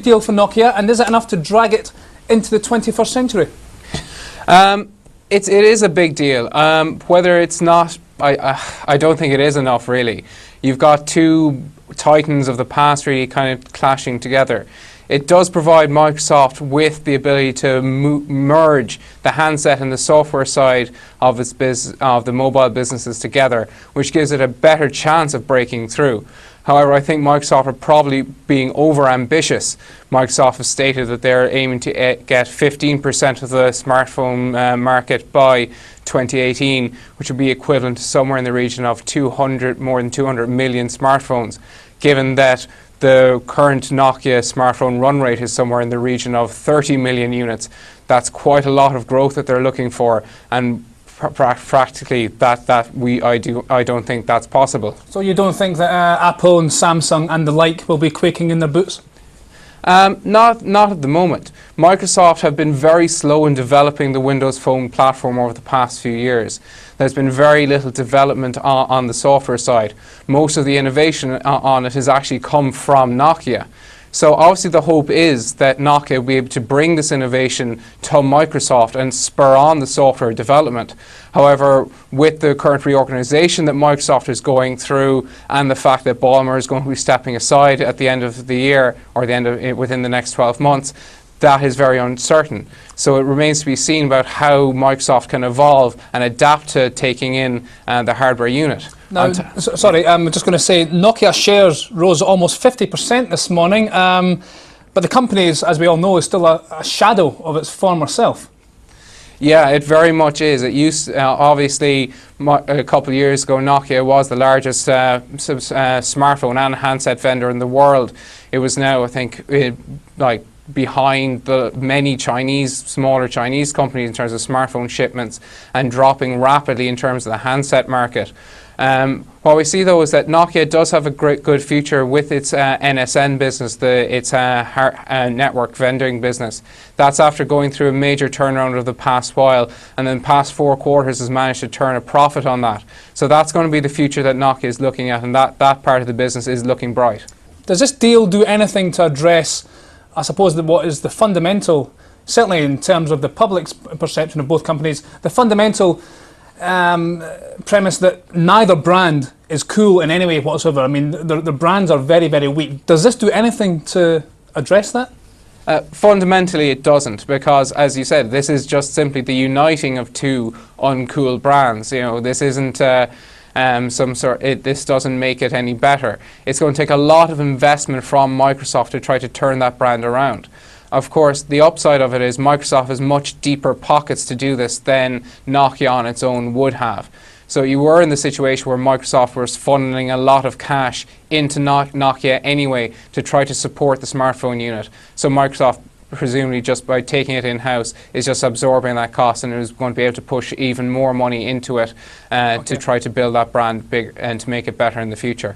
deal for Nokia, and is it enough to drag it into the 21st century? It is a big deal. Whether it's not, I don't think it is enough, really. You've got two titans of the past really kind of clashing together. It does provide Microsoft with the ability to merge the handset and the software side of of the mobile businesses together, which gives it a better chance of breaking through. However, I think Microsoft are probably being over-ambitious. Microsoft has stated that they're aiming to get 15% of the smartphone market by 2018, which would be equivalent to somewhere in the region of more than 200 million smartphones, given that the current Nokia smartphone run rate is somewhere in the region of 30 million units. That's quite a lot of growth that they're looking for, and practically I don't think that's possible. So you don't think that Apple and Samsung and the like will be quaking in their boots? Not at the moment. Microsoft have been very slow in developing the Windows Phone platform over the past few years. There's been very little development on the software side. Most of the innovation on it has actually come from Nokia. So obviously the hope is that Nokia will be able to bring this innovation to Microsoft and spur on the software development. However, with the current reorganization that Microsoft is going through, and the fact that Ballmer is going to be stepping aside at the end of the year, or within the next 12 months, that is very uncertain. So it remains to be seen about how Microsoft can evolve and adapt to taking in the hardware unit. Now, sorry, I'm just going to say Nokia shares rose almost 50% this morning, but the company, as we all know, is still a shadow of its former self. Yeah, it very much is. It used obviously a couple of years ago, Nokia was the largest smartphone and handset vendor in the world. It was now, I think, behind the many smaller Chinese companies in terms of smartphone shipments, and dropping rapidly in terms of the handset market. What we see though is that Nokia does have a good future with its NSN business, its network vending business. That's after going through a major turnaround over the past while, and then past 4 quarters has managed to turn a profit on that. So that's going to be the future that Nokia is looking at, and that part of the business is looking bright. Does this deal do anything to address, I suppose, what is the fundamental, certainly in terms of the public's perception of both companies, the fundamental premise that neither brand is cool in any way whatsoever? I mean, the brands are very, very weak. Does this do anything to address that? Fundamentally, it doesn't, because, as you said, this is just simply the uniting of two uncool brands. You know, this isn't this doesn't make it any better. It's going to take a lot of investment from Microsoft to try to turn that brand around. Of course, the upside of it is Microsoft has much deeper pockets to do this than Nokia on its own would have. So you were in the situation where Microsoft was funneling a lot of cash into Nokia anyway to try to support the smartphone unit. So Microsoft, presumably just by taking it in-house, is just absorbing that cost, and is going to be able to push even more money into it to try to build that brand bigger and to make it better in the future.